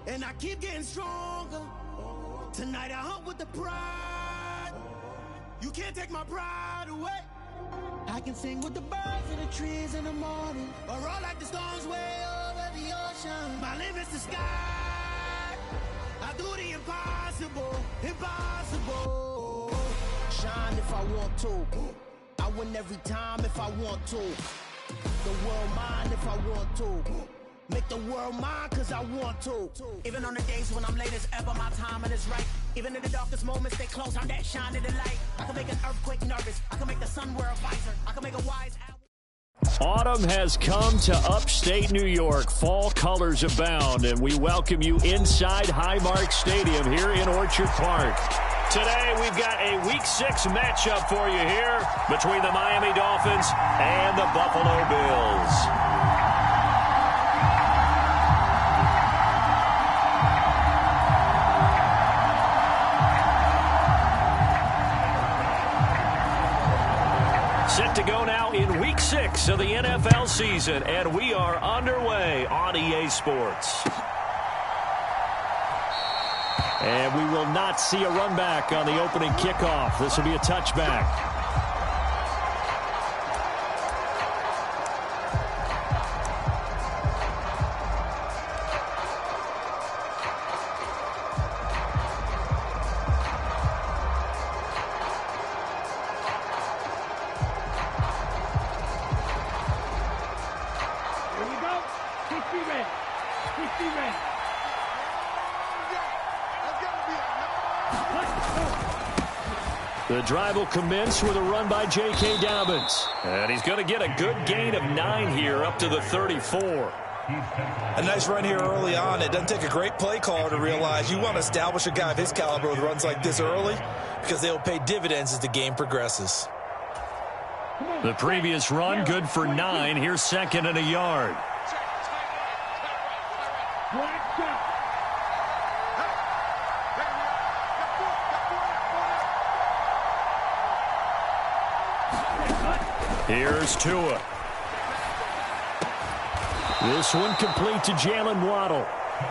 and I keep getting stronger. Tonight I hunt with the pride. You can't take my pride away. I can sing with the birds in the trees in the morning, or roll like the storms way over the ocean. My limit's the sky. I do the impossible, impossible. Shine if I want to. I win every time if I want to. The world mine if I want to. Make the world mine cause I want to. Even on the days when I'm late as ever, my timing is right. Even in the darkest moments, stay close, I'm that shine of the light. I can make an earthquake nervous. I can make the sun wear a visor. I can make a wise... Autumn has come to upstate New York. Fall colors abound, and we welcome you inside Highmark Stadium here in Orchard Park. Today, we've got a Week 6 matchup for you here between the Miami Dolphins and the Buffalo Bills. Set to go now in Week 6 of the NFL season, and we are underway on EA Sports. And we will not see a run back on the opening kickoff. This will be a touchback. The drive will commence with a run by J.K. Dobbins. And he's going to get a good gain of 9 here up to the 34. A nice run here early on. It doesn't take a great play caller to realize you want to establish a guy of his caliber with runs like this early because they'll pay dividends as the game progresses. The previous run good for 9. Here's second and a yard. Here's Tua. This one complete to Jalen Waddle.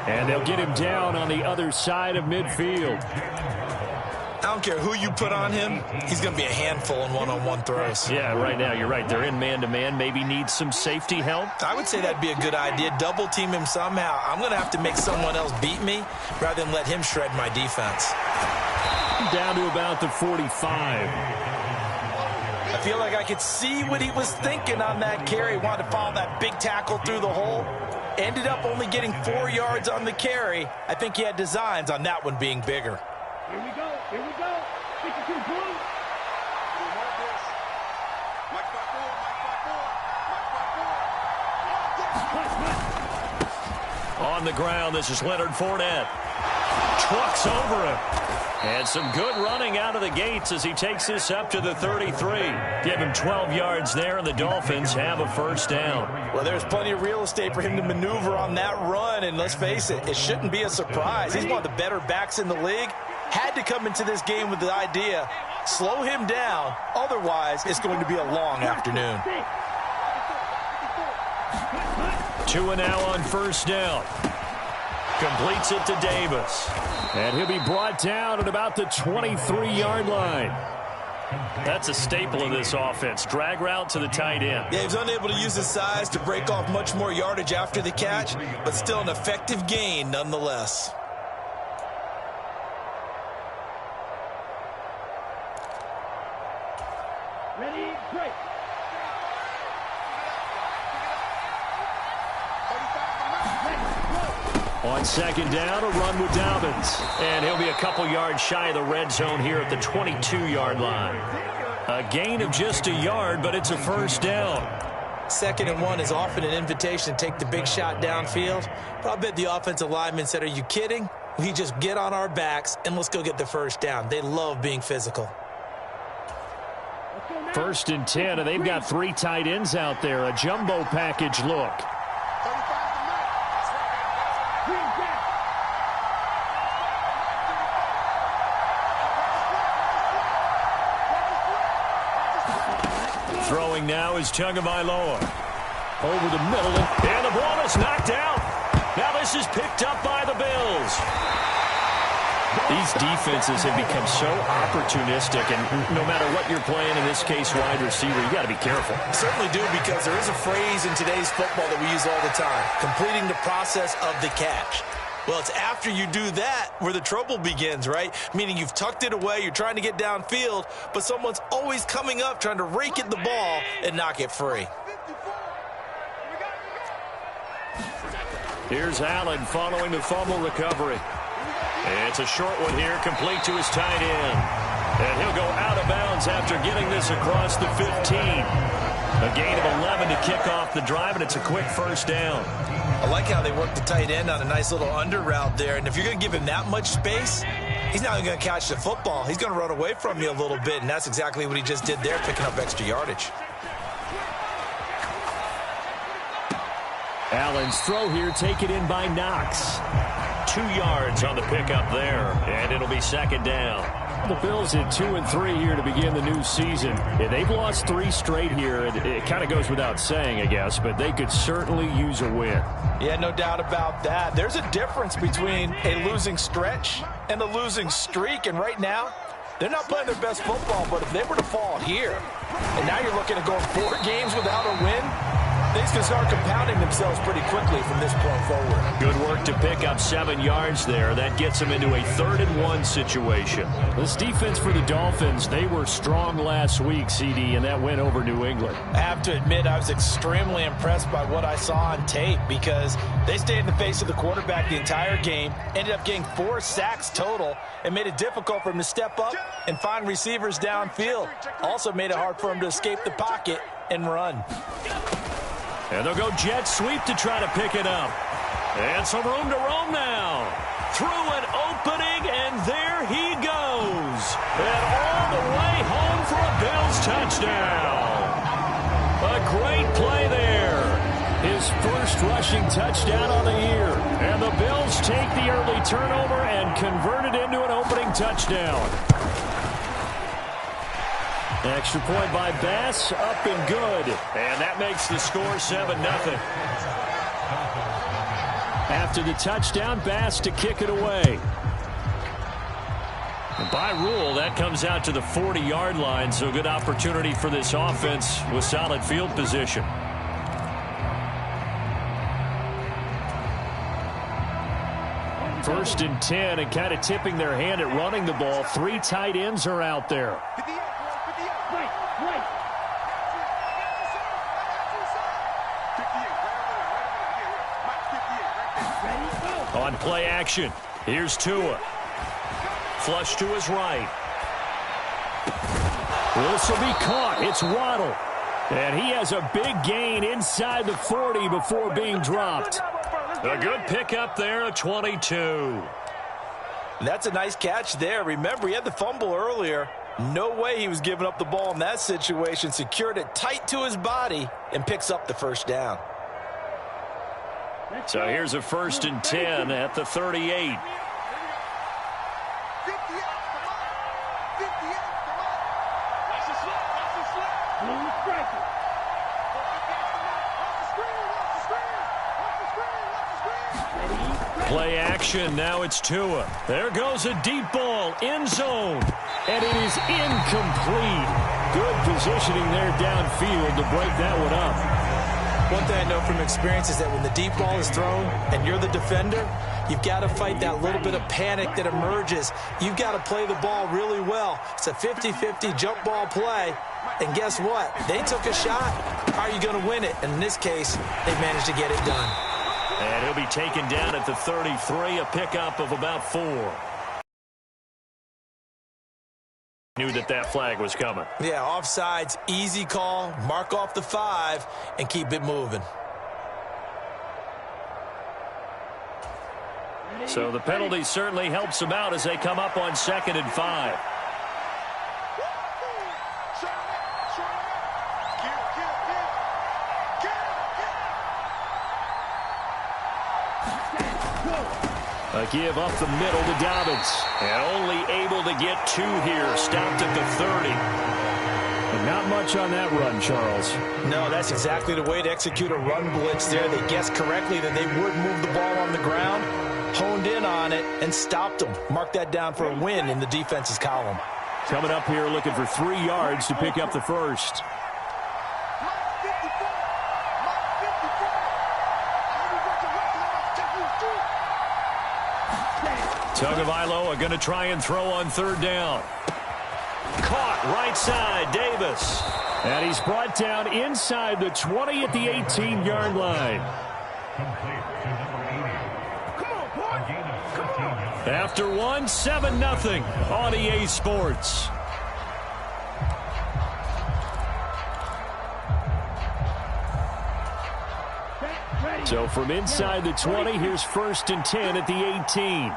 And they'll get him down on the other side of midfield. I don't care who you put on him. He's going to be a handful in one-on-one throws. Yeah, right now, you're right. They're in man-to-man. Maybe need some safety help. I would say that'd be a good idea. Double team him somehow. I'm going to have to make someone else beat me rather than let him shred my defense. Down to about the 45. I feel like I could see what he was thinking on that carry. Wanted to follow that big tackle through the hole. Ended up only getting 4 yards on the carry. I think he had designs on that one being bigger. Here we go. Here we go. 52 blue. On the ground, this is Leonard Fournette. Trucks over him. And some good running out of the gates as he takes this up to the 33. Give him 12 yards there, and the Dolphins have a first down. Well, there's plenty of real estate for him to maneuver on that run, and let's face it, it shouldn't be a surprise. He's one of the better backs in the league. Had to come into this game with the idea, slow him down, otherwise it's going to be a long afternoon. Tua now on first down. Completes it to Davis. And he'll be brought down at about the 23-yard line. That's a staple of this offense. Drag route to the tight end. Yeah, he was unable to use his size to break off much more yardage after the catch, but still an effective gain nonetheless. Ready, break. On second down, a run with Dobbins. And he'll be a couple yards shy of the red zone here at the 22-yard line. A gain of just a yard, but it's a first down. 2nd and 1 is often an invitation to take the big shot downfield. But I bet the offensive lineman said, are you kidding? We just get on our backs and let's go get the first down. They love being physical. 1st and 10, and they've got 3 tight ends out there. A jumbo package look. Throwing now is Tagovailoa. Over the middle, and the ball is knocked out. Now the this is picked up by the Bills. These defenses have become so opportunistic, and no matter what you're playing, in this case, wide receiver, you got to be careful. Certainly do, because there is a phrase in today's football that we use all the time, completing the process of the catch. Well, it's after you do that where the trouble begins, right? Meaning you've tucked it away, you're trying to get downfield, but someone's always coming up trying to rake at the ball and knock it free. Here's Allen following the fumble recovery. It's a short one here, complete to his tight end. And he'll go out of bounds after getting this across the 15. A gain of 11 to kick off the drive, and it's a quick first down. I like how they work the tight end on a nice little under route there. And if you're going to give him that much space, he's not going to catch the football. He's going to run away from you a little bit, and that's exactly what he just did there, picking up extra yardage. Allen's throw here taken in by Knox. 2 yards on the pickup there, and it'll be second down. The Bills at 2-3 here to begin the new season. Yeah, they've lost 3 straight here. It kind of goes without saying, I guess, but they could certainly use a win. Yeah, no doubt about that. There's a difference between a losing stretch and a losing streak, and right now, they're not playing their best football, but if they were to fall here, and now you're looking at going 4 games without a win, things can start compounding themselves pretty quickly from this point forward. Good work to pick up 7 yards there. That gets them into a 3rd-and-1 situation. This defense for the Dolphins, they were strong last week, CD, and that went over New England. I have to admit, I was extremely impressed by what I saw on tape because they stayed in the face of the quarterback the entire game, ended up getting 4 sacks total, and made it difficult for him to step up and find receivers downfield. Also made it hard for him to escape the pocket and run. And they'll go jet sweep to try to pick it up. And some room to roam now. Through an opening, and there he goes. And all the way home for a Bills touchdown. A great play there. His first rushing touchdown on the year. And the Bills take the early turnover and convert it into an opening touchdown. Extra point by Bass, up and good. And that makes the score 7-0. After the touchdown, Bass to kick it away. And by rule, that comes out to the 40-yard line, so good opportunity for this offense with solid field position. First and 10, and kind of tipping their hand at running the ball. 3 tight ends are out there. On play action, here's Tua. Flush to his right. This will be caught. It's Waddle. And he has a big gain inside the 40 before being dropped. A good pickup there, a 22. That's a nice catch there. Remember, he had the fumble earlier. No way he was giving up the ball in that situation. Secured it tight to his body and picks up the first down. So here's a first and 10 at the 38. Play action, now it's Tua. There goes a deep ball, end zone, and it is incomplete. Good positioning there downfield to break that one up. One thing I know from experience is that when the deep ball is thrown and you're the defender, you've got to fight that little bit of panic that emerges. You've got to play the ball really well. It's a 50-50 jump ball play. And guess what? They took a shot. How are you going to win it? And in this case, they managed to get it done. And he'll be taken down at the 33, a pickup of about 4. Knew that flag was coming. Yeah, offsides, easy call, mark off the 5, and keep it moving. So the penalty certainly helps them out as they come up on 2nd and 5. A give up the middle to Dobbins. And only able to get 2 here. Stopped at the 30. And Not much on that run, Charles. No, that's exactly the way to execute a run blitz there. They guessed correctly that they would move the ball on the ground, honed in on it, and stopped them. Mark that down for a win in the defense's column. Coming up here looking for 3 yards to pick up the first. Tagovailoa are going to try and throw on 3rd down. Caught right side, Davis. And he's brought down inside the 20 at the 18-yard line. After one, 7-0 on EA Sports. So from inside the 20, here's 1st and 10 at the 18.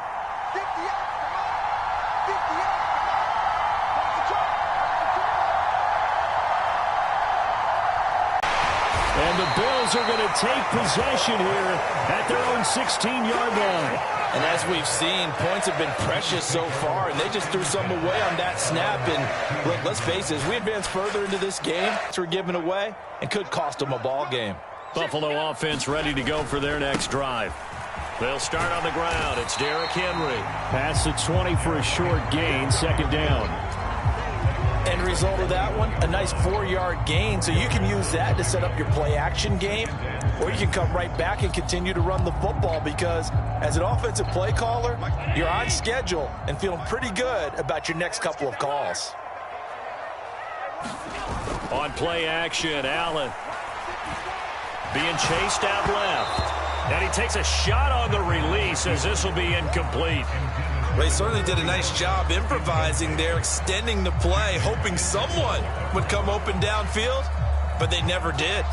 And the Bills are going to take possession here at their own 16-yard line. And as we've seen, points have been precious so far, and they just threw some away on that snap. And look, let's face it, as we advance further into this game, we're giving away and could cost them a ball game. Buffalo offense ready to go for their next drive. They'll start on the ground. It's Derrick Henry. Pass the 20 for a short gain, 2nd down. End result of that one, a nice 4-yard gain, so you can use that to set up your play-action game, or you can come right back and continue to run the football because as an offensive play caller, you're on schedule and feeling pretty good about your next couple of calls. On play action, Allen being chased out left. And he takes a shot on the release as this will be incomplete. They certainly did a nice job improvising there, extending the play, hoping someone would come open downfield, but they never did.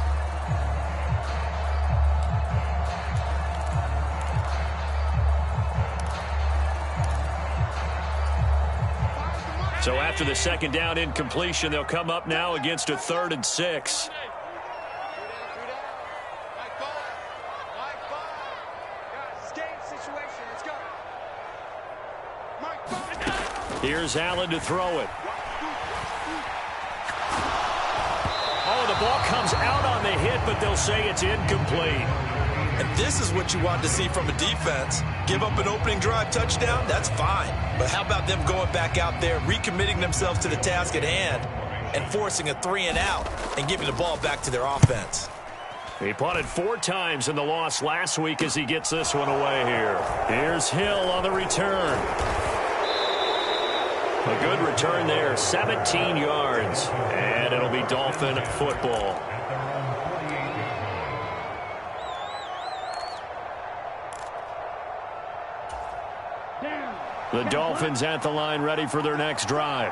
So after the 2nd down incompletion, they'll come up now against a 3rd and 6. Here's Allen to throw it. Oh, the ball comes out on the hit, but they'll say it's incomplete. And this is what you want to see from a defense. Give up an opening drive touchdown, that's fine. But how about them going back out there, recommitting themselves to the task at hand, and forcing a 3-and-out and giving the ball back to their offense? He punted 4 times in the loss last week as he gets this one away here. Here's Hill on the return. A good return there, 17 yards, and it'll be Dolphin football. The Dolphins at the line ready for their next drive.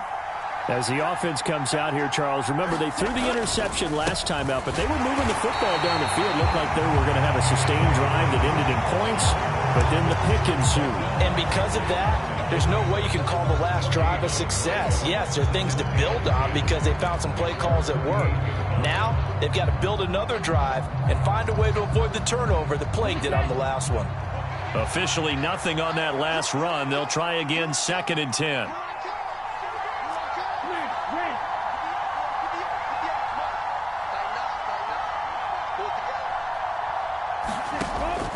As the offense comes out here, Charles, remember they threw the interception last time out, but they were moving the football down the field. Looked like they were going to have a sustained drive that ended in points, but then the pick ensued. And because of that, there's no way you can call the last drive a success. Yes, there are things to build on because they found some play calls that work. Now, they've got to build another drive and find a way to avoid the turnover that plagued it on the last one. Officially nothing on that last run. They'll try again, 2nd and 10.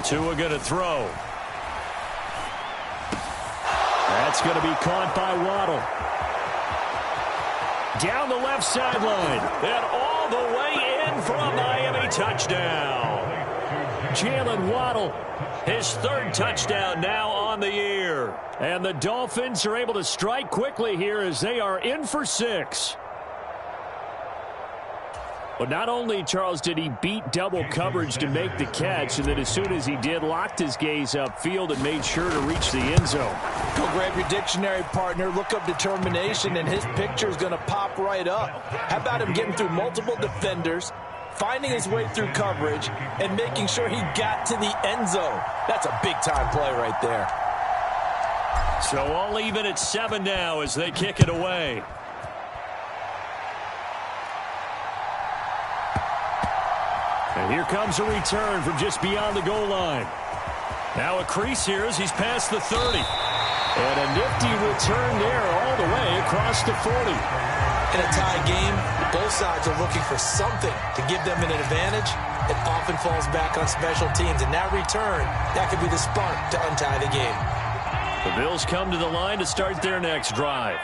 Tua going to throw. That's going to be caught by Waddle. Down the left sideline. And all the way in for a Miami touchdown. Jalen Waddle, his 3rd touchdown now on the year. And the Dolphins are able to strike quickly here as they are in for 6. But not only, Charles, did he beat double coverage to make the catch, and then as soon as he did, locked his gaze upfield and made sure to reach the end zone. Go grab your dictionary, partner, look up determination, and his picture is going to pop right up. How about him getting through multiple defenders, finding his way through coverage, and making sure he got to the end zone? That's a big-time play right there. So all even at 7 now as they kick it away. And here comes a return from just beyond the goal line. Now a crease here as he's past the 30. And a nifty return there all the way across the 40. In a tie game, both sides are looking for something to give them an advantage. It often falls back on special teams, and that return, that could be the spark to untie the game. The Bills come to the line to start their next drive.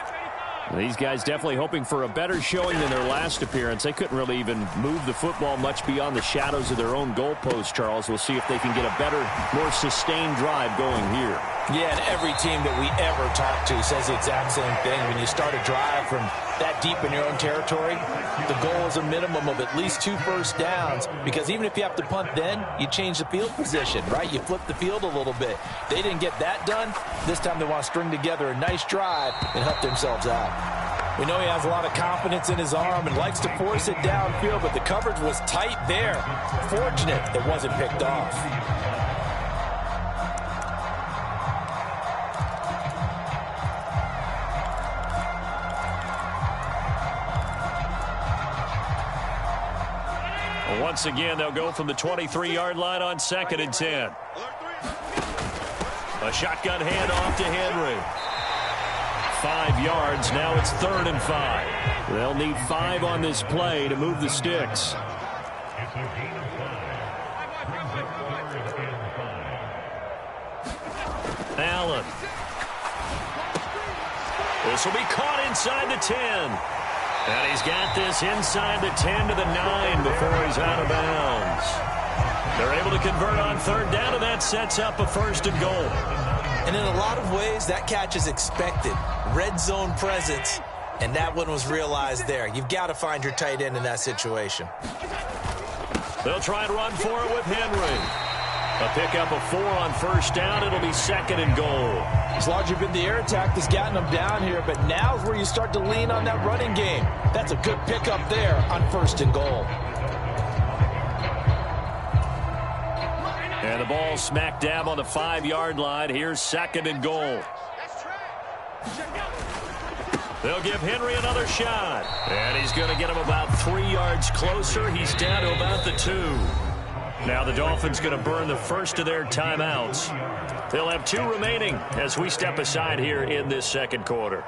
These guys definitely hoping for a better showing than their last appearance. They couldn't really even move the football much beyond the shadows of their own goalpost, Charles. We'll see if they can get a better, more sustained drive going here. Yeah, and every team that we ever talk to says the exact same thing. When you start a drive from that deep in your own territory, the goal is a minimum of at least 2 first downs, because even if you have to punt then, you change the field position, right? You flip the field a little bit. They didn't get that done. This time they want to string together a nice drive and help themselves out. We know he has a lot of confidence in his arm and likes to force it downfield, but the coverage was tight there. Fortunate it wasn't picked off. Once again, they'll go from the 23-yard line on 2nd and 10. A shotgun handoff to Henry. 5 yards. Now it's 3rd and 5. They'll need 5 on this play to move the sticks. Allen. This will be caught inside the 10. And he's got this inside the 10 to the 9 before he's out of bounds. They're able to convert on 3rd down, and that sets up a 1st and goal. And in a lot of ways, that catch is expected. Red zone presence, and that one was realized there. You've got to find your tight end in that situation. They'll try and run for it with Henry. A pickup of 4 on 1st down. It'll be 2nd and goal. It's largely been the air attack that's gotten them down here, but now's where you start to lean on that running game. That's a good pickup there on 1st and goal. And the ball smack dab on the 5-yard line. Here's 2nd and goal. They'll give Henry another shot. And he's going to get him about 3 yards closer. He's down to about the 2. Now the Dolphins going to burn the first of their timeouts. They'll have 2 remaining as we step aside here in this 2nd quarter.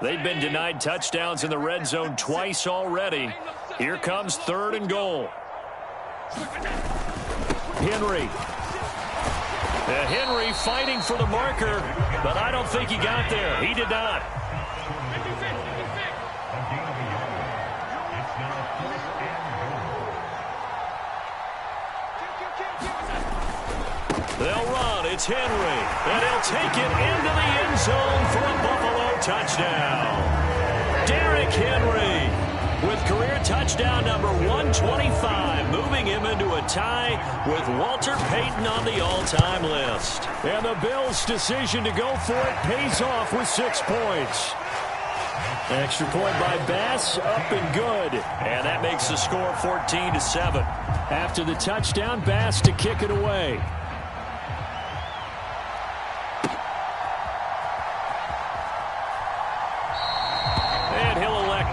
They've been denied touchdowns in the red zone twice already. Here comes 3rd and goal. Henry. Henry fighting for the marker, but I don't think he got there. He did not. They'll run. It's Henry. And he'll take it into the end zone for a Buffalo touchdown. Derrick Henry with career touchdown number 125, moving him into a tie with Walter Payton on the all-time list. And the Bills' decision to go for it pays off with 6 points. Extra point by Bass, up and good. And that makes the score 14-7. After the touchdown, Bass to kick it away.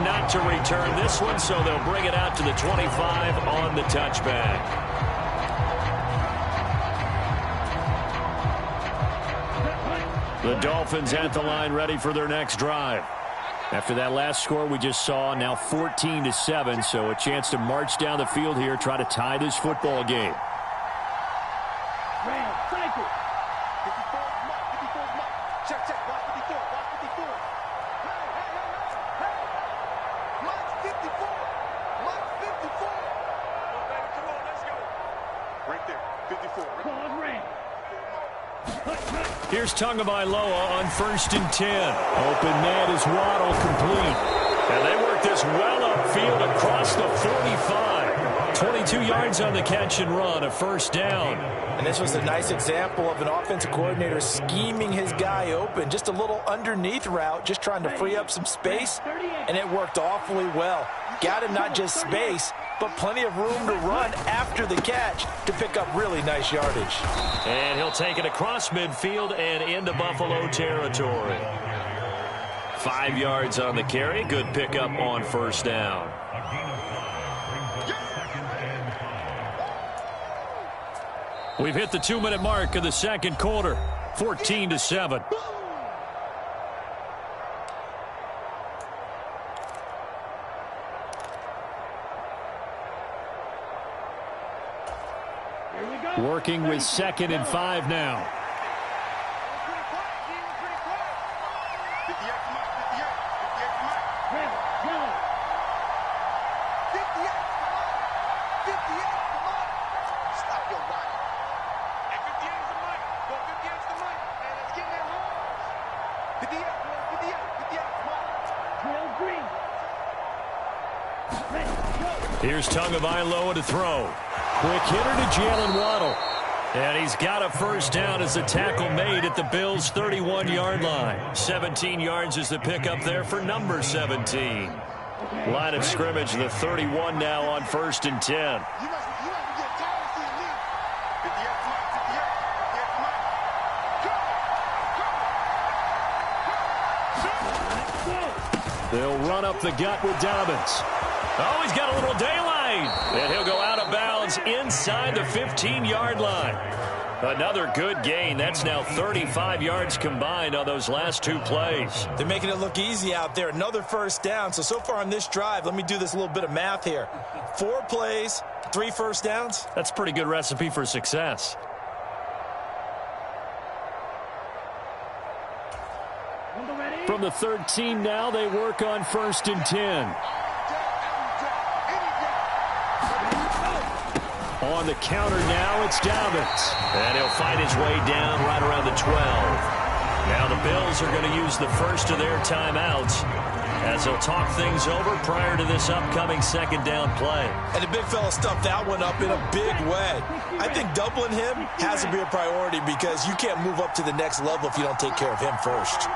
Not to return this one, so they'll bring it out to the 25 on the touchback. The Dolphins at the line ready for their next drive. After that last score we just saw, now 14-7, so a chance to march down the field here, try to tie this football game. Here's Tagovailoa on 1st and 10. Open man is Waddle, complete. And they work this well upfield across the 45. 22 yards on the catch and run, a 1st down. And this was a nice example of an offensive coordinator scheming his guy open. Just a little underneath route, just trying to free up some space. And it worked awfully well. Got him not just space, but plenty of room to run after the catch to pick up really nice yardage. And he'll take it across midfield and into Buffalo territory. 5 yards on the carry. Good pickup on first down. We've hit the 2-minute mark of the second quarter. 14-7. Working with 2nd and 5 now. Here's Tagovailoa to throw. Quick hitter to Jalen Waddle. And he's got a first down as the tackle made at the Bills' 31-yard line. 17 yards is the pickup there for number 17. Line of scrimmage, the 31 now on 1st and 10. They'll run up the gut with Dobbins. Oh, he's got a little daylight. And he'll go out of bounds inside the 15-yard line. Another good gain. That's now 35 yards combined on those last 2 plays. They're making it look easy out there. Another first down. So far on this drive, let me do this little bit of math here. 4 plays, 3 first downs. That's a pretty good recipe for success. From the 13 now, they work on 1st and 10. On the counter now, it's Dobbins. And he'll find his way down right around the 12. Now the Bills are going to use the first of their timeouts as they'll talk things over prior to this upcoming 2nd down play. And the big fella stuffed that one up in a big way. I think doubling him has to be a priority because you can't move up to the next level if you don't take care of him first.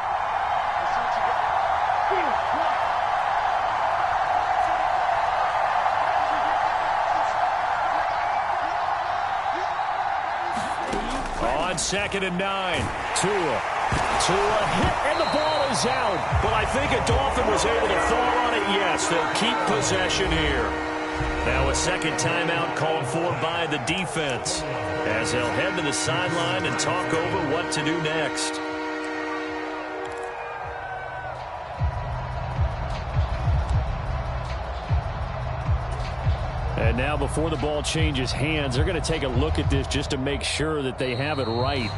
On 2nd and 9, Tua hit, and the ball is out. But I think a Dolphin was able to fall on it. Yes, they'll keep possession here. Now a 2nd timeout called for by the defense as they'll head to the sideline and talk over what to do next. And now before the ball changes hands, they're going to take a look at this just to make sure that they have it right.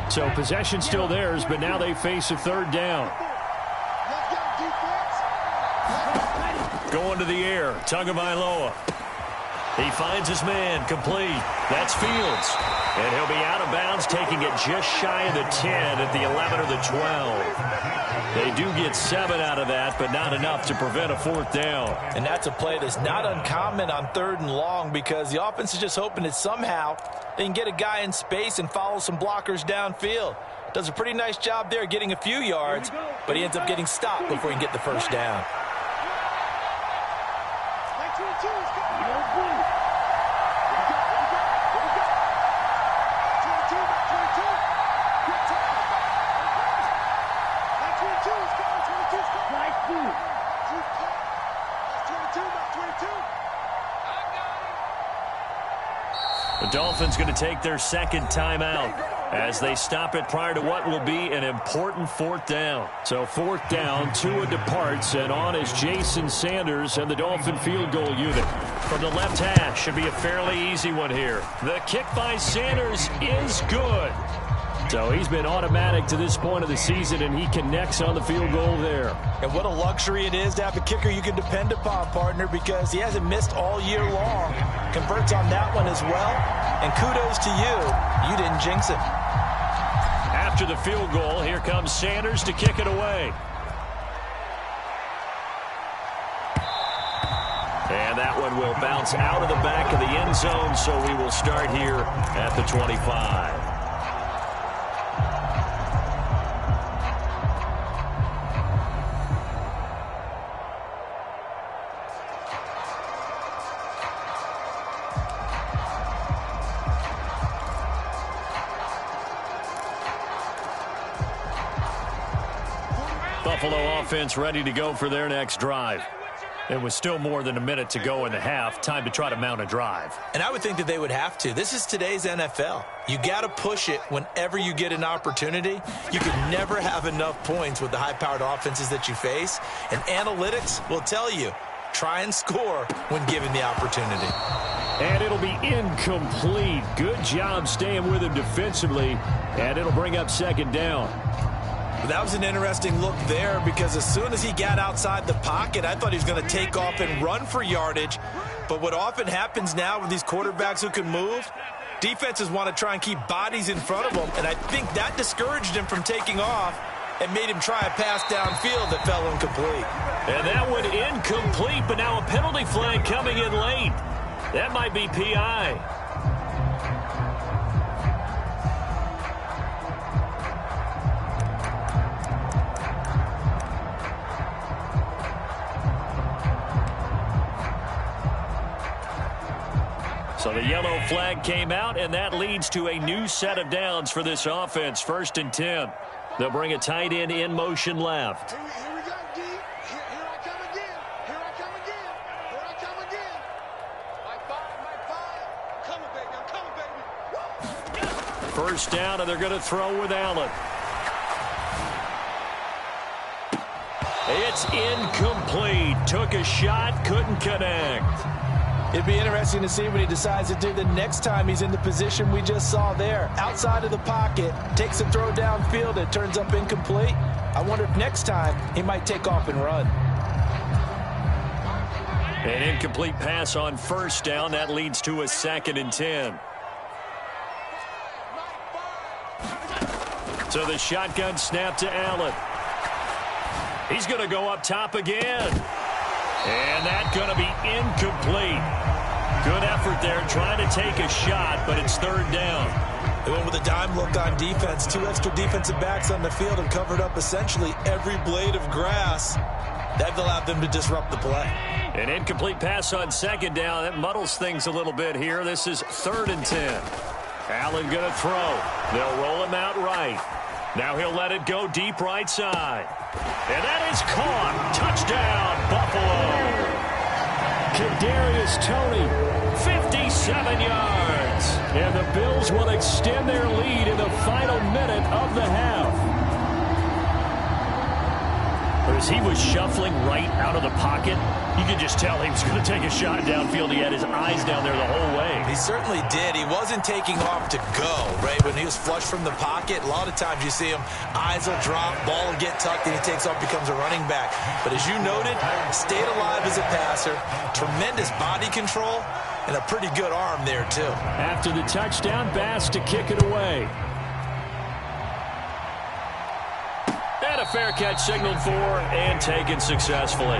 So possession still theirs, but now they face a 3rd down. Going to the air, Tagovailoa. He finds his man, complete. That's Fields. And he'll be out of bounds, taking it just shy of the 10 at the 11 or the 12. They do get 7 out of that, but not enough to prevent a 4th down. And that's a play that's not uncommon on 3rd and long because the offense is just hoping that somehow they can get a guy in space and follow some blockers downfield. Does a pretty nice job there getting a few yards, but he ends up getting stopped before he can get the first down. The Dolphins going to take their 2nd timeout as they stop it prior to what will be an important 4th down. So 4th down, Tua departs, and on is Jason Sanders and the Dolphin field goal unit. From the left hash, should be a fairly easy one here. The kick by Sanders is good. So he's been automatic to this point of the season, and he connects on the field goal there. And what a luxury it is to have a kicker you can depend upon, partner, because he hasn't missed all year long. Converts on that one as well. And kudos to you. You didn't jinx him. After the field goal, here comes Sanders to kick it away. And that one will bounce out of the back of the end zone, so we will start here at the 25. Buffalo offense ready to go for their next drive. It was still more than a minute to go in the half. Time to try to mount a drive. And I would think that they would have to. This is today's NFL. You got to push it whenever you get an opportunity. You can never have enough points with the high-powered offenses that you face. And analytics will tell you, try and score when given the opportunity. And it'll be incomplete. Good job staying with him defensively. And it'll bring up second down. That was an interesting look there because as soon as he got outside the pocket, I thought he was going to take off and run for yardage. But what often happens now with these quarterbacks who can move, defenses want to try and keep bodies in front of them. And I think that discouraged him from taking off and made him try a pass downfield that fell incomplete. And that one incomplete, but now a penalty flag coming in late. That might be PI. So the yellow flag came out, and that leads to a new set of downs for this offense. 1st and 10. They'll bring a tight end in motion left. Here we go, D. Here I come again. Here I come again. Here I come again. My five. Coming, baby. I'm coming, baby. Woo! 1st down, and they're going to throw with Allen. It's incomplete. Took a shot, couldn't connect. It'd be interesting to see what he decides to do the next time he's in the position we just saw there. Outside of the pocket, takes a throw downfield, it turns up incomplete. I wonder if next time he might take off and run. An incomplete pass on 1st down. That leads to a 2nd and 10. So the shotgun snap to Allen. He's going to go up top again. And that's going to be incomplete. Good effort there trying to take a shot, but it's 3rd down. They went with a dime look on defense. 2 extra defensive backs on the field and covered up essentially every blade of grass. That allowed them to disrupt the play. An incomplete pass on 2nd down. That muddles things a little bit here. This is 3rd and 10. Allen going to throw. They'll roll him out right. Now he'll let it go deep right side. And that is caught. Touchdown, Buffalo. Kadarius Toney, 57 yards. And the Bills will extend their lead in the final minute of the half. As he was shuffling right out of the pocket, you could just tell he was going to take a shot downfield. He had his eyes down there the whole way. He certainly did. He wasn't taking off to go, right? When he was flush from the pocket, a lot of times you see him, eyes will drop, ball will get tucked, and he takes off, becomes a running back. But as you noted, stayed alive as a passer, tremendous body control, and a pretty good arm there, too. After the touchdown, Bass to kick it away. And a fair catch signaled for and taken successfully.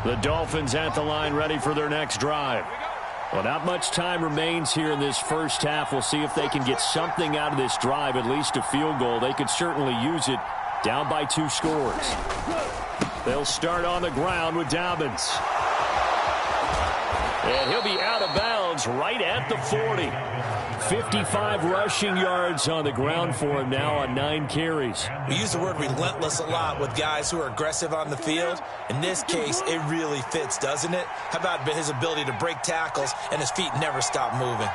The Dolphins at the line, ready for their next drive. Well, not much time remains here in this first half. We'll see if they can get something out of this drive, at least a field goal. They could certainly use it, down by 2 scores. They'll start on the ground with Dobbins. And he'll be out of bounds right at the 40. 55 rushing yards on the ground for him now on 9 carries. We use the word relentless a lot with guys who are aggressive on the field. In this case, it really fits, doesn't it? How about his ability to break tackles and his feet never stop moving?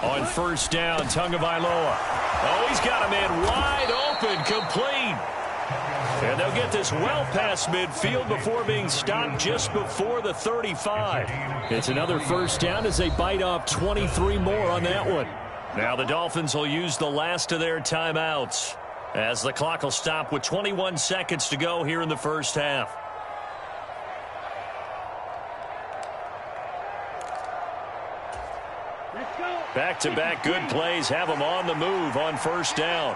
On 1st down, Tagovailoa. Oh, he's got a man wide open, complete. And they'll get this well past midfield before being stopped just before the 35. It's another first down as they bite off 23 more on that one. Now the Dolphins will use the last of their timeouts as the clock will stop with 21 seconds to go here in the first half. Back-to-back good plays have them on the move on first down.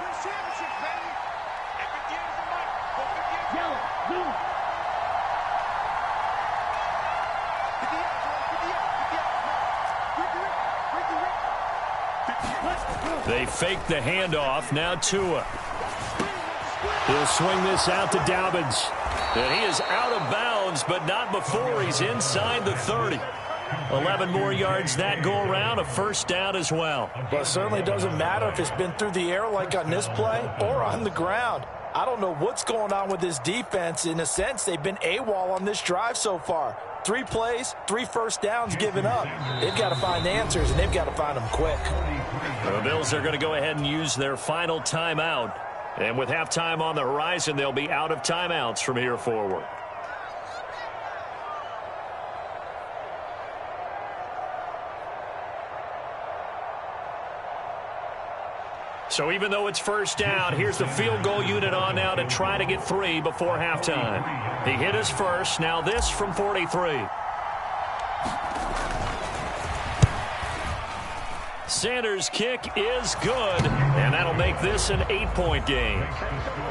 They fake the handoff. Now Tua. He'll swing this out to Dobbins. And he is out of bounds, but not before he's inside the 30. 11 more yards that go around, a first down as well. But it certainly doesn't matter if it's been through the air like on this play or on the ground. I don't know what's going on with this defense. In a sense, they've been AWOL on this drive so far. 3 plays, 3 first downs given up. They've got to find answers, and they've got to find them quick. The Bills are going to go ahead and use their final timeout. And with halftime on the horizon, they'll be out of timeouts from here forward. So even though it's first down, here's the field goal unit on now to try to get 3 before halftime. He hit his first. Now this from 43. Sanders' kick is good, and that'll make this an 8-point game.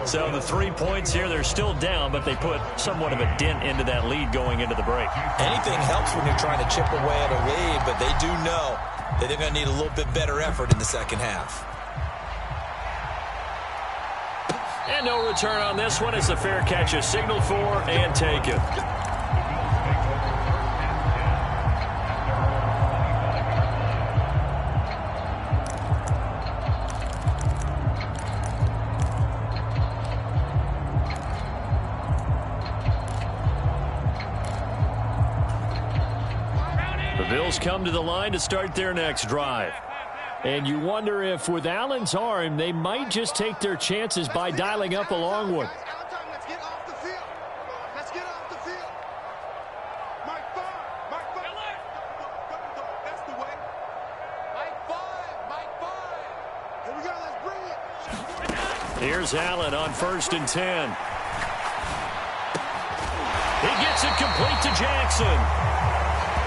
So the 3 points here, they're still down, but they put somewhat of a dent into that lead going into the break. Anything helps when you're trying to chip away at a lead, but they do know that they're going to need a little bit better effort in the second half. And no return on this one as the fair catch is signaled for and taken. The Bills come to the line to start their next drive. And you wonder if with Allen's arm, they might just take their chances by dialing up a long one. Let's get off the field. Let's get off the field. Mike 5. That's the way. Mike 5. Here we go. Let's bring it. Here's Allen on 1st and 10. He gets it complete to Jackson.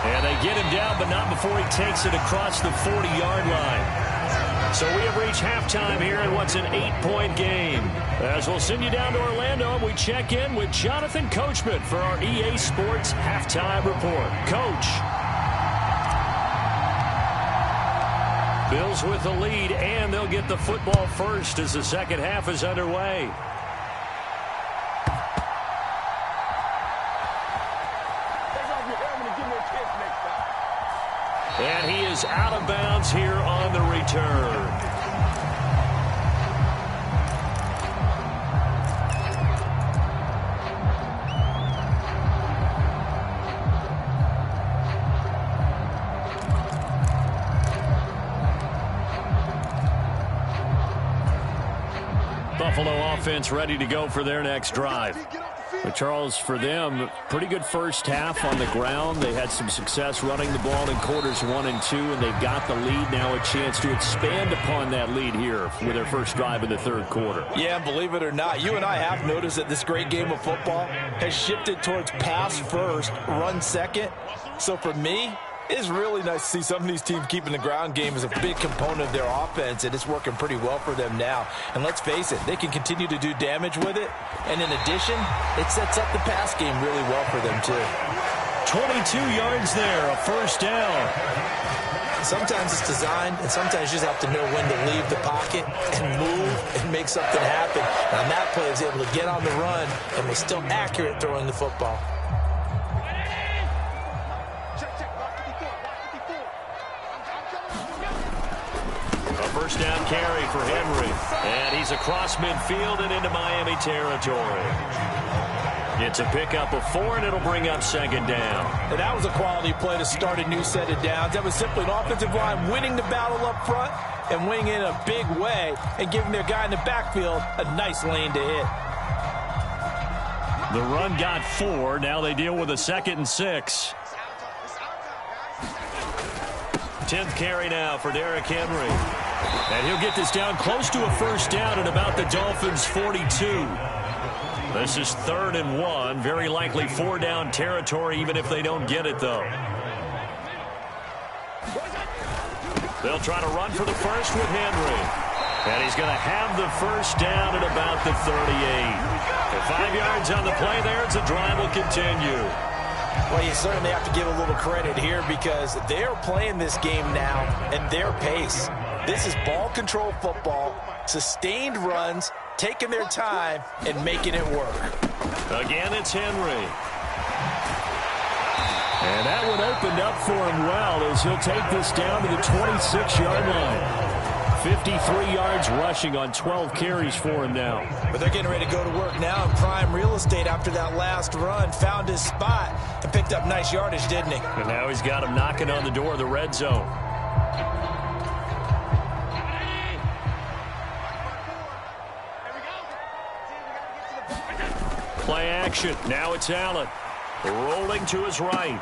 And they get him down, but not before he takes it across the 40-yard line. So we have reached halftime here in what's an 8-point game. As we'll send you down to Orlando, we check in with Jonathan Coachman for our EA Sports Halftime Report. Coach. Bills with the lead, and they'll get the football first as the second half is underway. And he is out of bounds here on the return. Buffalo offense ready to go for their next drive. But Charles, for them, pretty good first half on the ground. They had some success running the ball in quarters 1 and 2, and they've got the lead now, a chance to expand upon that lead here with their first drive in the third quarter. Yeah, believe it or not, you and I have noticed that this great game of football has shifted towards pass first, run second. So for me, it's really nice to see some of these teams keeping the ground game as a big component of their offense, and it's working pretty well for them now. And let's face it, they can continue to do damage with it. And in addition, it sets up the pass game really well for them, too. 22 yards there, a first down. Sometimes it's designed, and sometimes you just have to know when to leave the pocket and move and make something happen. And on that play, he was able to get on the run and was still accurate throwing the football. First down carry for Henry. And he's across midfield and into Miami territory. It's a pickup of 4, and it'll bring up second down. And that was a quality play to start a new set of downs. That was simply an offensive line winning the battle up front and winning in a big way and giving their guy in the backfield a nice lane to hit. The run got 4. Now they deal with a 2nd and 6. 10th carry now for Derrick Henry. And he'll get this down close to a first down at about the Dolphins' 42. This is 3rd and 1. Very likely 4-down territory, even if they don't get it, though. They'll try to run for the first with Henry. And he's going to have the first down at about the 38. At 5 yards on the play there, the drive will continue. Well, you certainly have to give a little credit here because they're playing this game now at their pace. This is ball control football, sustained runs, taking their time, and making it work. Again, it's Henry. And that one opened up for him well as he'll take this down to the 26-yard line. 53 yards rushing on 12 carries for him now. But they're getting ready to go to work now in prime real estate after that last run. Found his spot and picked up nice yardage, didn't he? And now he's got him knocking on the door of the red zone. Play action. Now it's Allen. Rolling to his right.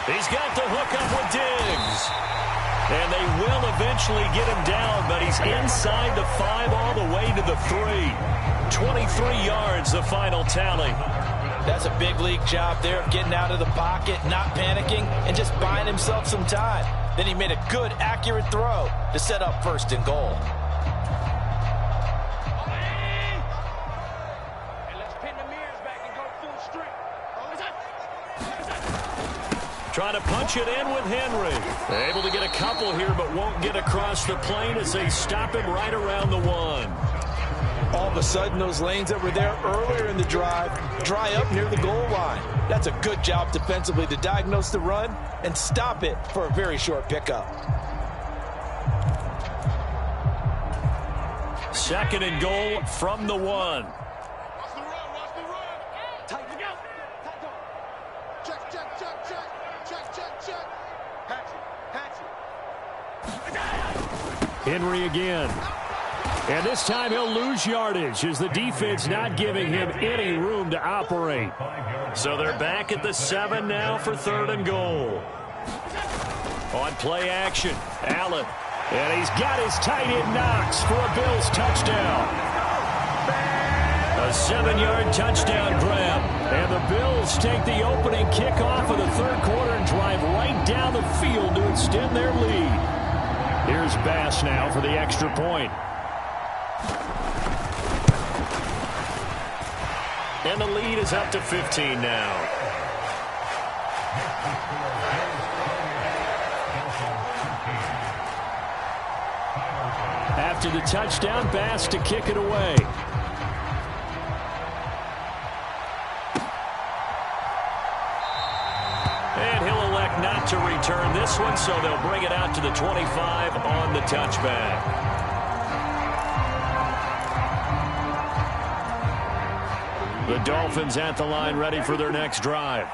He's got the hook up with Diggs. And they will eventually get him down, but he's inside the 5 all the way to the 3. 23 yards, the final tally. That's a big league job there of getting out of the pocket, not panicking, and just buying himself some time. Then he made a good, accurate throw to set up 1st and goal. Trying to punch it in with Henry. They're able to get a couple here, but won't get across the plane as they stop him right around the 1. All of a sudden, those lanes that were there earlier in the drive dry up near the goal line. That's a good job defensively to diagnose the run and stop it for a very short pickup. 2nd and goal from the 1. Henry again. And this time he'll lose yardage as the defense not giving him any room to operate. So they're back at the 7 now for 3rd and goal. On play action, Allen. And he's got his tight end Knox for a Bills touchdown. A 7-yard touchdown grab. And the Bills take the opening kickoff of the 3rd quarter and drive right down the field to extend their lead. Here's Bass now for the extra point. And the lead is up to 15 now. After the touchdown, Bass to kick it away. And he'll elect not to return this one, so they'll bring it out to the 25 on the touchback. The Dolphins at the line ready for their next drive.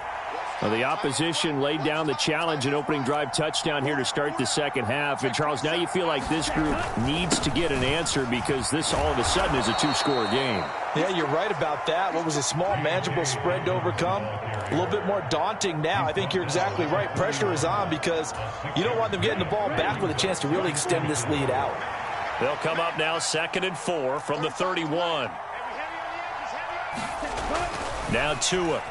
Well, the opposition laid down the challenge and opening drive touchdown here to start the 2nd half. And, Charles, now you feel like this group needs to get an answer because this all of a sudden is a 2-score game. Yeah, you're right about that. What was a small, manageable spread to overcome? A little bit more daunting now. I think you're exactly right. Pressure is on because you don't want them getting the ball back with a chance to really extend this lead out. They'll come up now 2nd and 4 from the 31. Now Tua.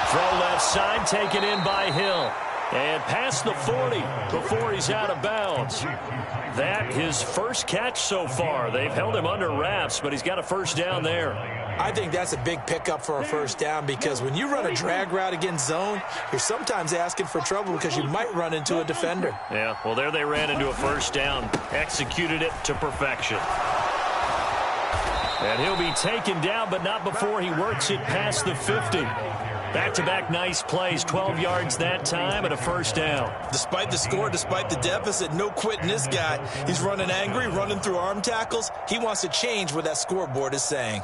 Throw left side, taken in by Hill. And past the 40 before he's out of bounds. That his first catch so far. They've held him under wraps, but he's got a first down there. I think that's a big pickup for a first down because when you run a drag route against zone, you're sometimes asking for trouble because you might run into a defender. Yeah, well, there they ran into a first down. Executed it to perfection. And he'll be taken down, but not before he works it past the 50. Back-to-back nice plays, 12 yards that time and a first down. Despite the score, despite the deficit, no quitting this guy. He's running angry, running through arm tackles. He wants to change what that scoreboard is saying.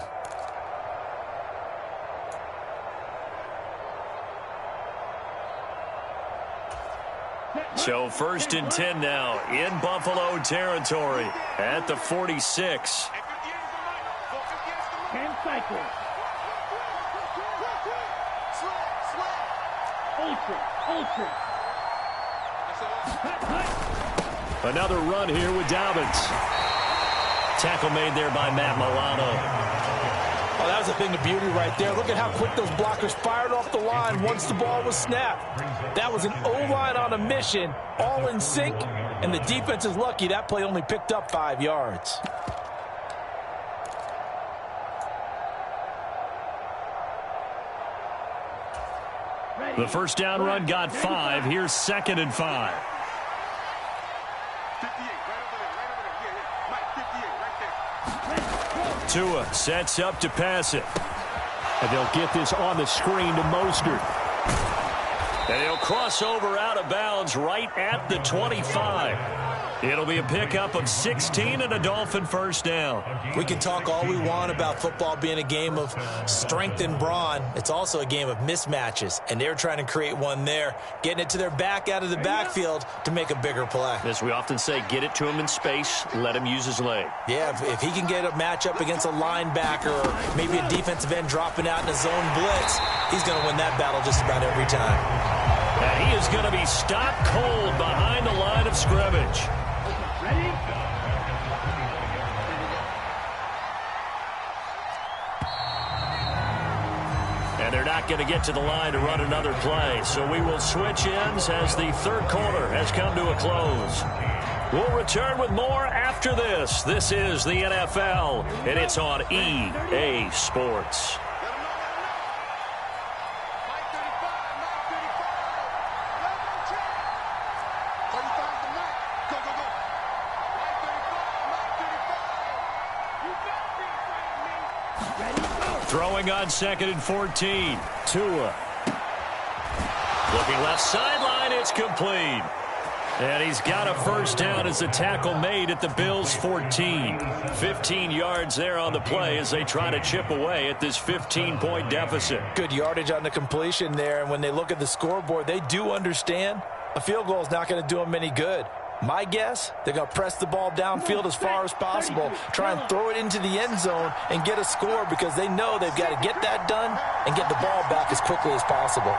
So 1st and 10 now in Buffalo territory at the 46. 10 cycles. Ultra. Another run here with Dobbins. Tackle made there by Matt Milano. Oh, that was a thing of beauty right there. Look at how quick those blockers fired off the line once the ball was snapped. That was an O-line on a mission, all in sync, and the defense is lucky that play only picked up 5 yards. The first down run got 5. Here's 2nd and 5. Tua sets up to pass it. And they'll get this on the screen to Mostert. And he'll cross over out of bounds right at the 25. It'll be a pickup of 16 and a Dolphin first down. We can talk all we want about football being a game of strength and brawn. It's also a game of mismatches, and they're trying to create one there, getting it to their back out of the backfield to make a bigger play. As we often say, get it to him in space, let him use his leg. Yeah, if he can get a matchup against a linebacker or maybe a defensive end dropping out in a zone blitz, he's going to win that battle just about every time. And he is going to be stopped cold behind the line of scrimmage. Ready? And they're not going to get to the line to run another play. So we will switch ends as the third quarter has come to a close. We'll return with more after this. This is the NFL, and it's on EA Sports. Throwing on 2nd and 14. Tua. Looking left sideline, it's complete. And he's got a first down as the tackle made at the Bills' 14. 15 yards there on the play as they try to chip away at this 15-point deficit. Good yardage on the completion there, and when they look at the scoreboard, they do understand a field goal is not going to do them any good. My guess, they're going to press the ball downfield as far as possible, try and throw it into the end zone and get a score because they know they've got to get that done and get the ball back as quickly as possible.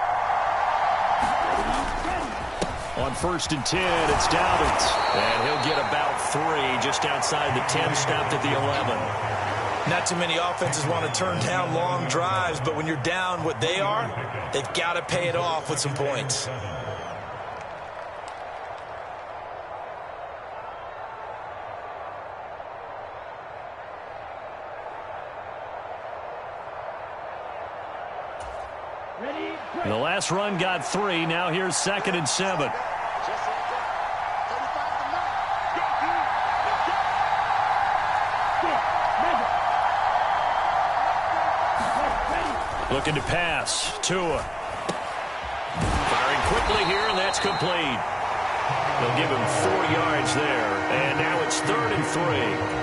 On 1st and 10, it's Dobbins. And he'll get about 3 just outside the 10, stopped at the 11. Not too many offenses want to turn down long drives, but when you're down what they are, they've got to pay it off with some points. The last run got 3. Now here's 2nd and 7. Looking to pass. Tua. Firing quickly here, and that's complete. They'll give him 4 yards there. And now it's 3rd and 3.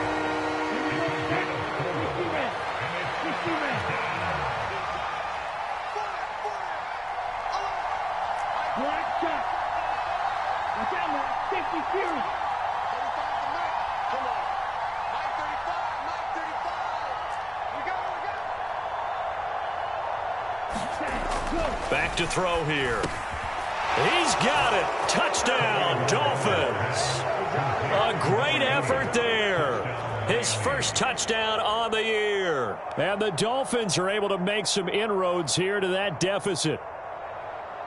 Back to throw here. He's got it. Touchdown, Dolphins. A great effort there. His first touchdown on the year. And the Dolphins are able to make some inroads here to that deficit.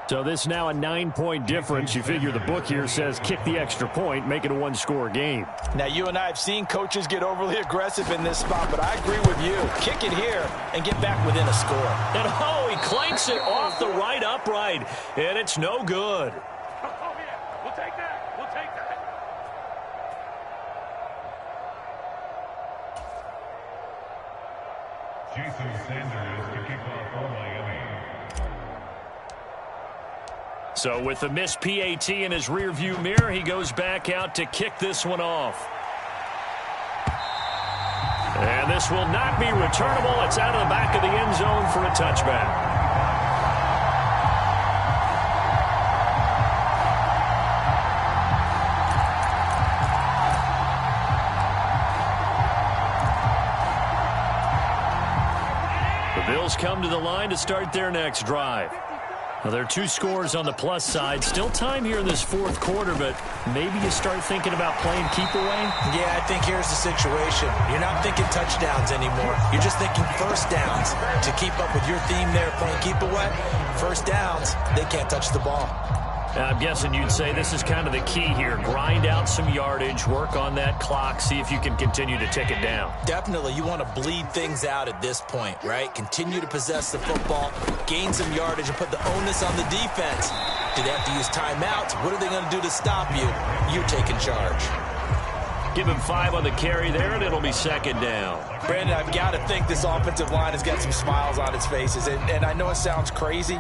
So this is now a 9-point difference. You figure the book here says kick the extra point, make it a 1-score game. Now, you and I have seen coaches get overly aggressive in this spot, but I agree with you. Kick it here and get back within a score. And he clanks it off the right upright, and it's no good. Oh, yeah. We'll take that. We'll take that. Jason Sanders to kick off for Miami. So with the missed PAT in his rearview mirror, he goes back out to kick this one off. And this will not be returnable. It's out of the back of the end zone for a touchback. Bills come to the line to start their next drive. Now, there are 2 scores on the plus side. Still time here in this fourth quarter, but maybe you start thinking about playing keep away? Yeah, I think here's the situation. You're not thinking touchdowns anymore. You're just thinking first downs. To keep up with your theme there, playing keep away, first downs, they can't touch the ball. I'm guessing you'd say this is kind of the key here. Grind out some yardage, work on that clock, see if you can continue to tick it down. Definitely, you want to bleed things out at this point, right? Continue to possess the football, gain some yardage, and put the onus on the defense. Do they have to use timeouts? What are they going to do to stop you? You're taking charge. Give him 5 on the carry there, and it'll be second down. Brandon, I've got to think this offensive line has got some smiles on its faces, and I know it sounds crazy,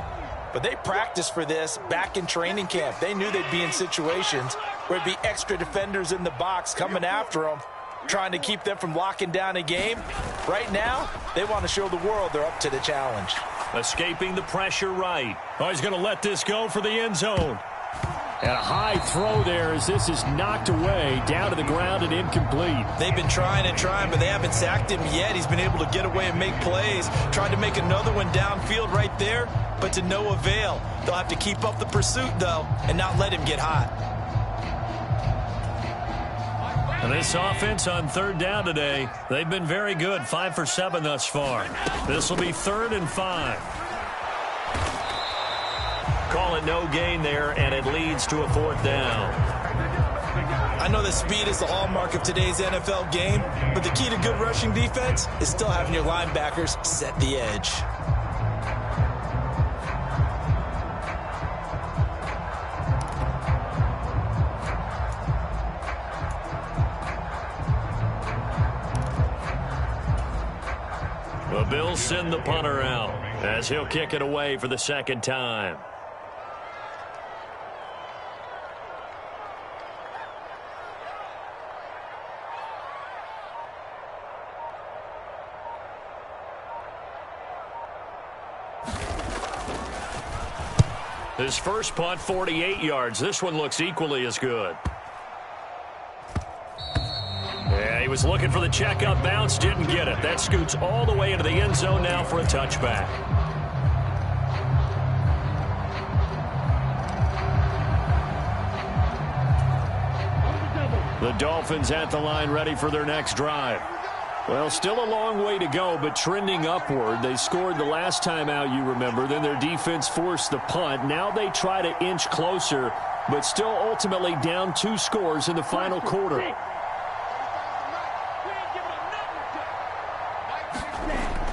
but they practiced for this back in training camp. They knew they'd be in situations where it'd be extra defenders in the box coming after them, trying to keep them from locking down a game. Right now, they want to show the world they're up to the challenge. Escaping the pressure right. Oh, he's going to let this go for the end zone. And a high throw there as this is knocked away, down to the ground and incomplete. They've been trying and trying, but they haven't sacked him yet. He's been able to get away and make plays. Tried to make another one downfield right there, but to no avail. They'll have to keep up the pursuit, though, and not let him get hot. And this offense on third down today, they've been very good, 5 for 7 thus far. This will be 3rd and 5. Call it no gain there, and it leads to a 4th down. I know that speed is the hallmark of today's NFL game, but the key to good rushing defense is still having your linebackers set the edge. The Bills send the punter out as he'll kick it away for the second time. His first punt, 48 yards. This one looks equally as good. Yeah, he was looking for the checkup bounce, didn't get it. That scoots all the way into the end zone now for a touchback. The Dolphins at the line ready for their next drive. Well, still a long way to go, but trending upward. They scored the last time out, you remember. Then their defense forced the punt. Now they try to inch closer, but still ultimately down 2 scores in the final quarter.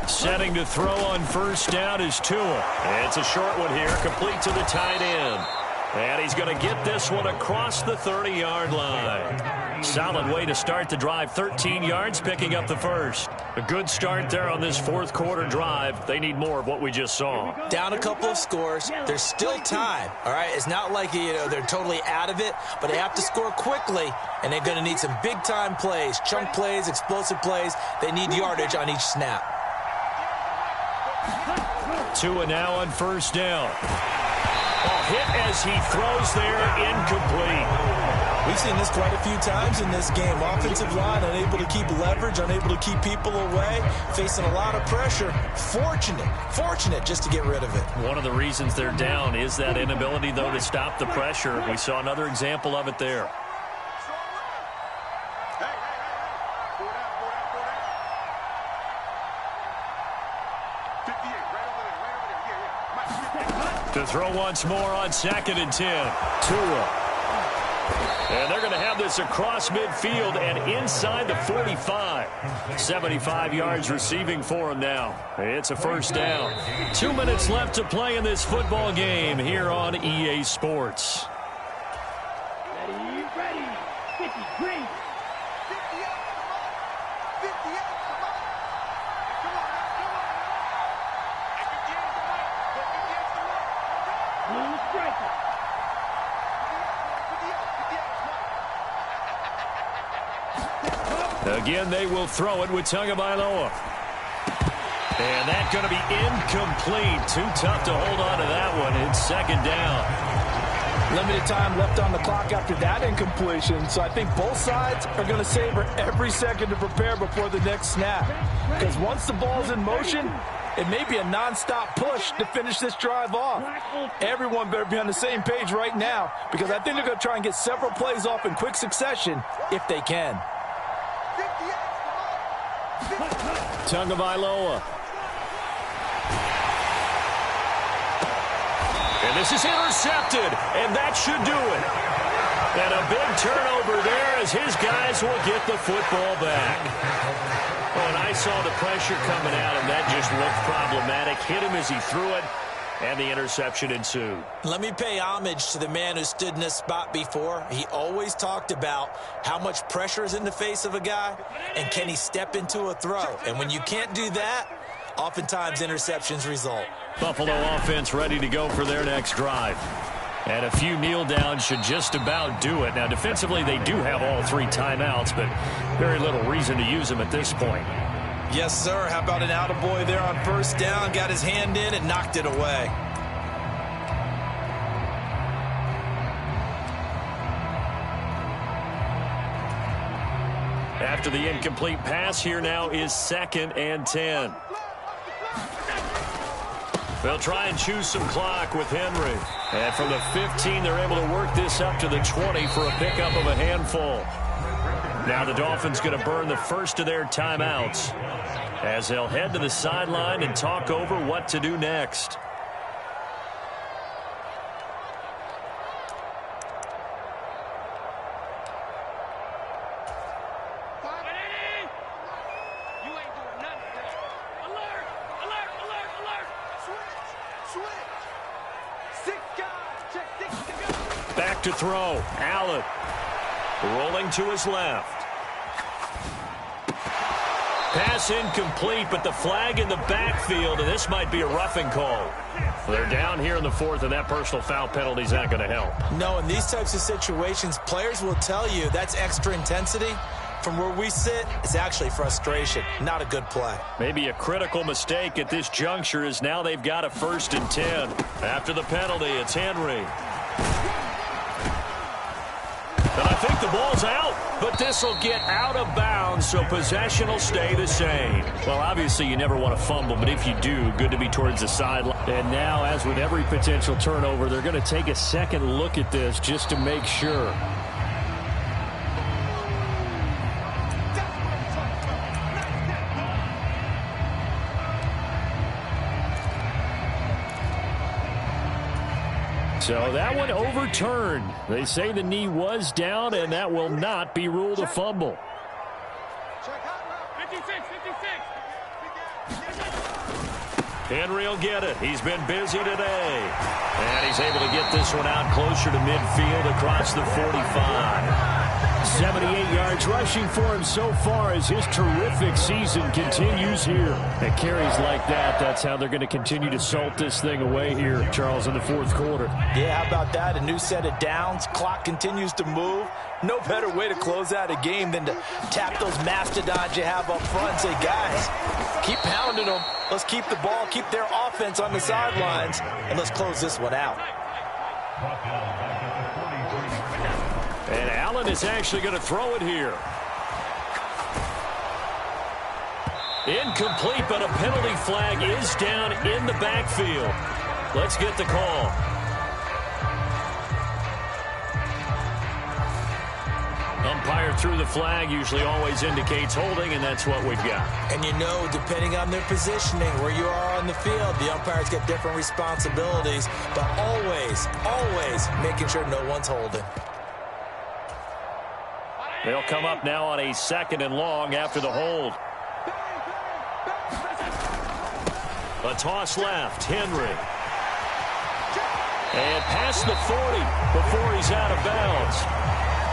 Setting to throw on first down is Tua. It's a short one here, complete to the tight end. And he's going to get this one across the 30-yard line. Solid way to start the drive. 13 yards, picking up the first. A good start there on this fourth quarter drive. They need more of what we just saw. Down a couple of scores. There's still time, all right? It's not like, they're totally out of it, but they have to score quickly, and they're going to need some big-time plays, chunk plays, explosive plays. They need yardage on each snap. Tua now on first down. Hit as he throws there, incomplete. We've seen this quite a few times in this game. Offensive line unable to keep leverage, unable to keep people away, facing a lot of pressure. Fortunate just to get rid of it. One of the reasons they're down is that inability, though, to stop the pressure. We saw another example of it there. To throw once more on 2nd and 10. Tua. And they're going to have this across midfield and inside the 45. 75 yards receiving for him now. It's a first down. 2 minutes left to play in this football game here on EA Sports. Ready. 50, green. Again, they will throw it with Tagovailoa. And that's going to be incomplete. Too tough to hold on to that one. It's second down. Limited time left on the clock after that incompletion. So I think both sides are going to savor every second to prepare before the next snap. Because once the ball's in motion, It may be a non-stop push to finish this drive off. Everyone better be on the same page right now because I think they're going to try and get several plays off in quick succession if they can. Tagovailoa. And this is intercepted, and that should do it. And a big turnover there as his guys will get the football back. Oh, and I saw the pressure coming at him. That just looked problematic. Hit him as he threw it, and the interception ensued. Let me pay homage to the man who stood in this spot before. He always talked about how much pressure is in the face of a guy, and can he step into a throw. And when you can't do that, oftentimes interceptions result. Buffalo offense ready to go for their next drive. And a few kneel downs should just about do it. Now, defensively, they do have all 3 timeouts, but very little reason to use them at this point. Yes, sir. How about an attaboy there on first down? Got his hand in and knocked it away. After the incomplete pass, here now is 2nd and 10. They'll try and choose some clock with Henry. And from the 15, they're able to work this up to the 20 for a pickup of a handful. Now the Dolphins going to burn the first of their timeouts as they'll head to the sideline and talk over what to do next. Back to throw. Allen rolling to his left. Pass incomplete, but the flag in the backfield, and this might be a roughing call. They're down here in the 4th, and that personal foul penalty is not going to help. No, in these types of situations, players will tell you that's extra intensity. From where we sit, it's actually frustration. Not a good play. Maybe a critical mistake at this juncture is now they've got a 1st and 10. After the penalty, it's Henry. And I think the ball's out, but this will get out of bounds, so possession will stay the same. Well, obviously you never want to fumble, but if you do, good to be towards the sideline. And now, as with every potential turnover, they're going to take a second look at this just to make sure. So that one overturned. They say the knee was down, and that will not be ruled a fumble. 56. Henry will get it. He's been busy today. And he's able to get this one out closer to midfield across the 45. 78 yards rushing for him so far as his terrific season continues here. And carries like that, that's how they're going to continue to salt this thing away here, Charles, in the 4th quarter. Yeah, how about that? A new set of downs. Clock continues to move. No better way to close out a game than to tap those mastodons you have up front and say, guys, keep pounding them. Let's keep the ball, keep their offense on the sidelines, and let's close this one out. And Allen is actually going to throw it here. Incomplete, but a penalty flag is down in the backfield. Let's get the call. Umpire threw the flag, usually always indicates holding, and that's what we've got. And you know, depending on their positioning, where you are on the field, the umpires get different responsibilities, but always making sure no one's holding. They'll come up now on a 2nd and long after the hold. A toss left, Henry. And past the 40 before he's out of bounds.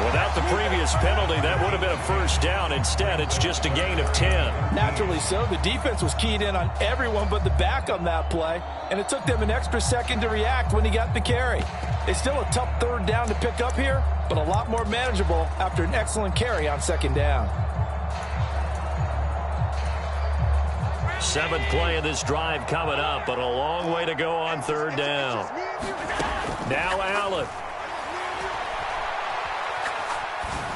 Without the previous penalty, that would have been a 1st down. Instead, it's just a gain of 10. Naturally so. The defense was keyed in on everyone but the back on that play, and it took them an extra second to react when he got the carry. It's still a tough 3rd down to pick up here, but a lot more manageable after an excellent carry on 2nd down. 7th play of this drive coming up, but a long way to go on 3rd down. Now Allen.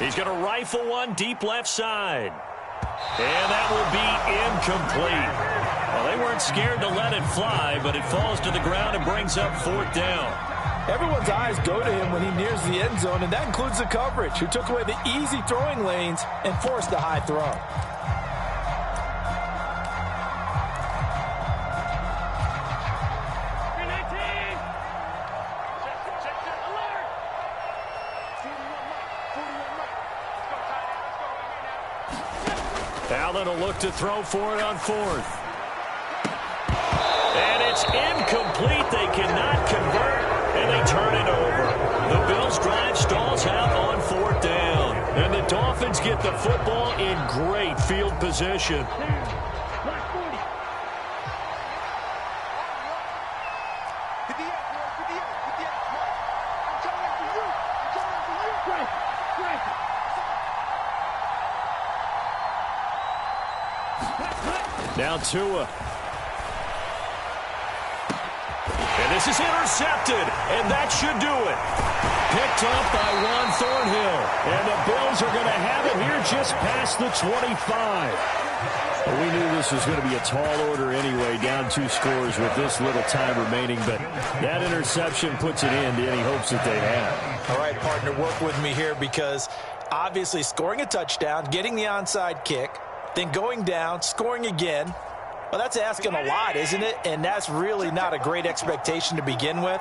He's going to rifle one deep left side. And that will be incomplete. Well, they weren't scared to let it fly, but it falls to the ground and brings up 4th down. Everyone's eyes go to him when he nears the end zone, and that includes the coverage, who took away the easy throwing lanes and forced a high throw. Allen will look to throw for it on 4th. And it's incomplete. They cannot convert, and they turn it over. The Bills' drive stalls out on 4th down. And the Dolphins get the football in great field position. Now Tua. And this is intercepted, and that should do it. Picked up by Juan Thornhill. And the Bills are going to have it here just past the 25. Well, we knew this was going to be a tall order anyway, down 2 scores with this little time remaining. But that interception puts it in to any hopes that they have. All right, partner, work with me here because obviously scoring a touchdown, getting the onside kick, then going down, scoring again. Well, that's asking a lot, isn't it? And that's really not a great expectation to begin with.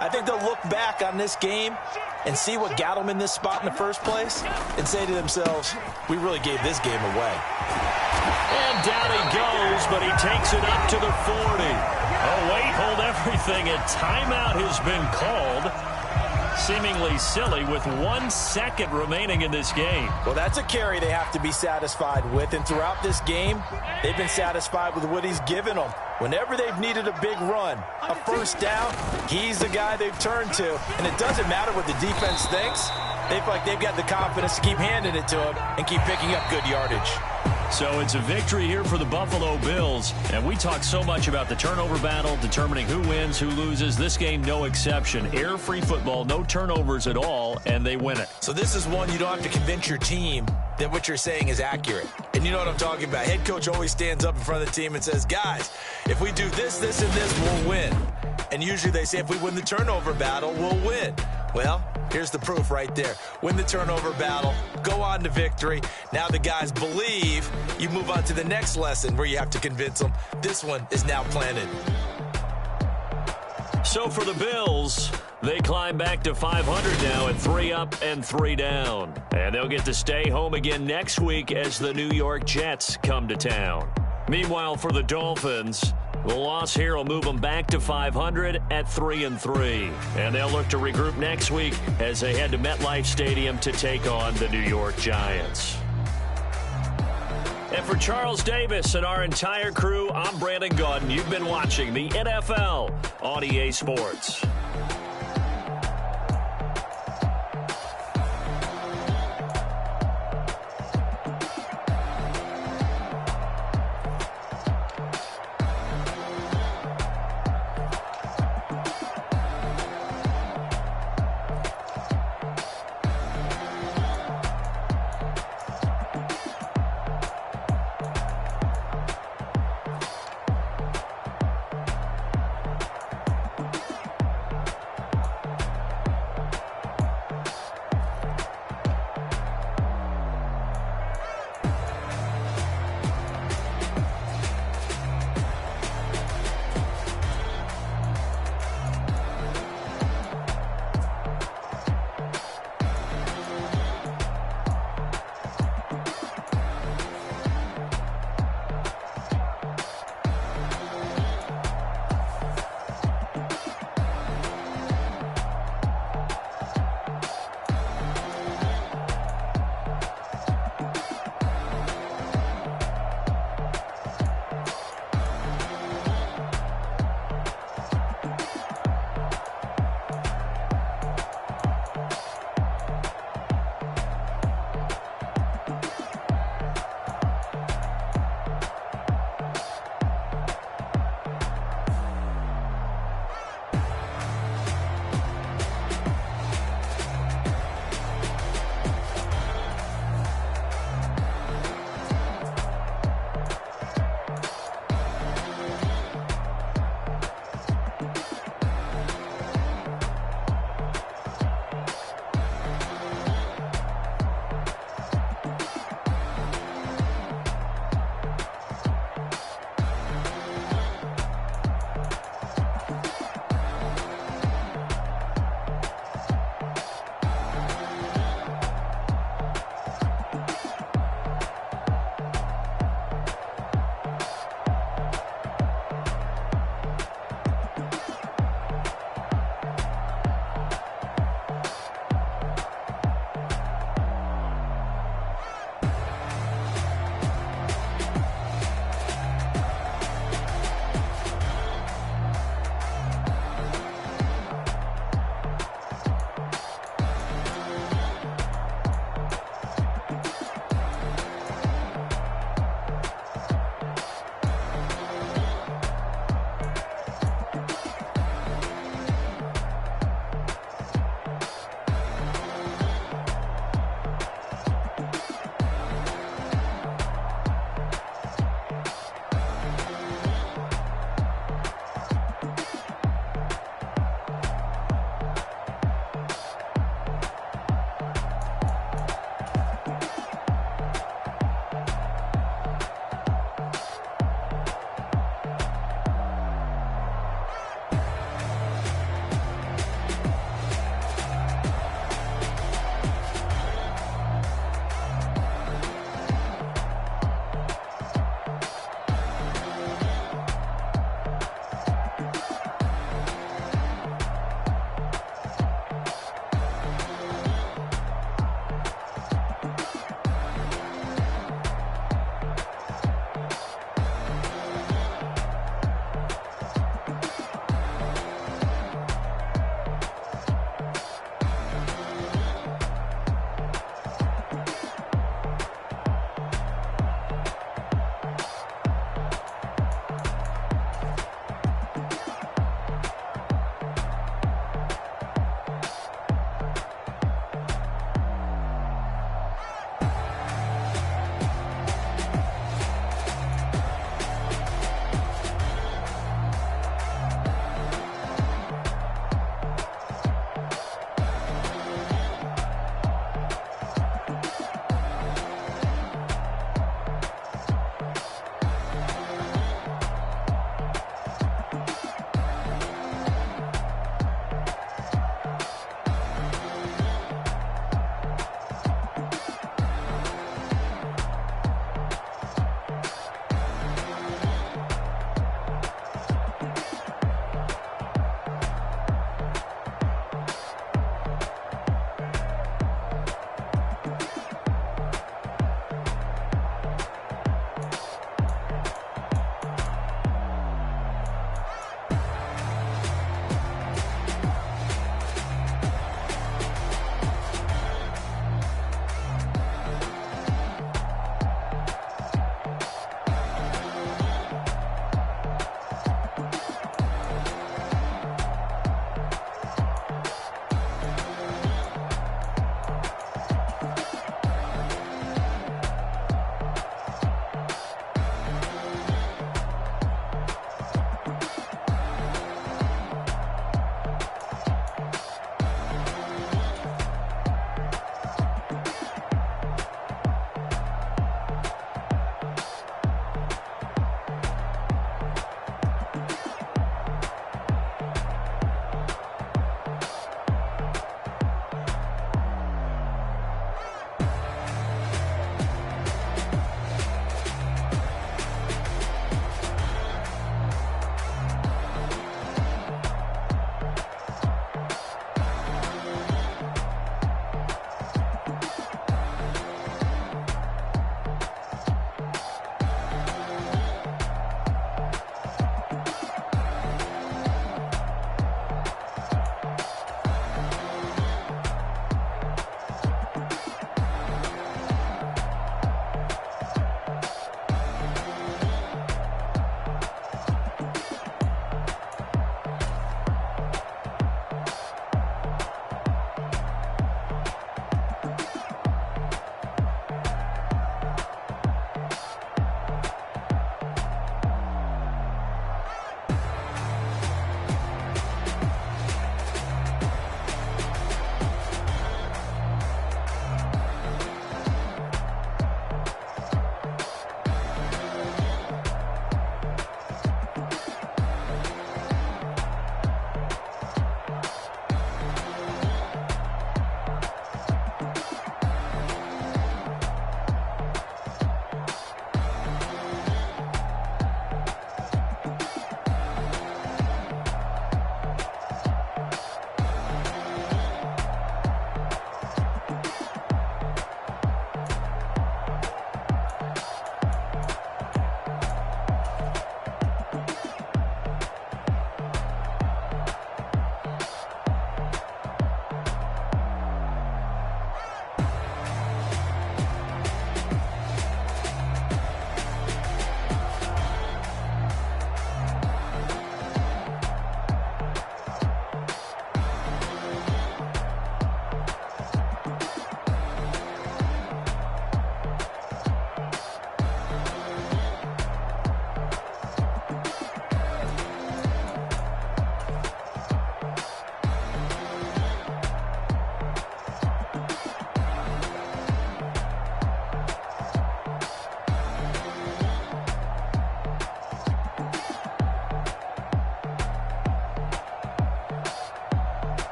I think they'll look back on this game and see what got them in this spot in the first place and say to themselves, we really gave this game away. And down he goes, but he takes it up to the 40. Oh, wait, hold everything. A timeout has been called. Seemingly silly with 1 second remaining in this game. Well, that's a carry they have to be satisfied with, and throughout this game, they've been satisfied with what he's given them. Whenever they've needed a big run, a first down, he's the guy they've turned to, and it doesn't matter what the defense thinks. They feel like they've got the confidence to keep handing it to him and keep picking up good yardage. So it's a victory here for the Buffalo Bills. And we talk so much about the turnover battle, determining who wins, who loses. This game, no exception. Air-free football, no turnovers at all, and they win it. So this is one you don't have to convince your team that what you're saying is accurate. And you know what I'm talking about. Head coach always stands up in front of the team and says, guys, if we do this, this, and this, we'll win. And usually they say if we win the turnover battle, we'll win. Well, here's the proof right there. Win the turnover battle, go on to victory. Now the guys believe. You move on to the next lesson where you have to convince them. This one is now planted. So for the Bills, they climb back to 500 now at 3 up and 3 down. And they'll get to stay home again next week as the New York Jets come to town. Meanwhile, for the Dolphins, the loss here will move them back to 500 at 3-3. And they'll look to regroup next week as they head to MetLife Stadium to take on the New York Giants. And for Charles Davis and our entire crew, I'm Brandon Gaudin. You've been watching the NFL on EA Sports.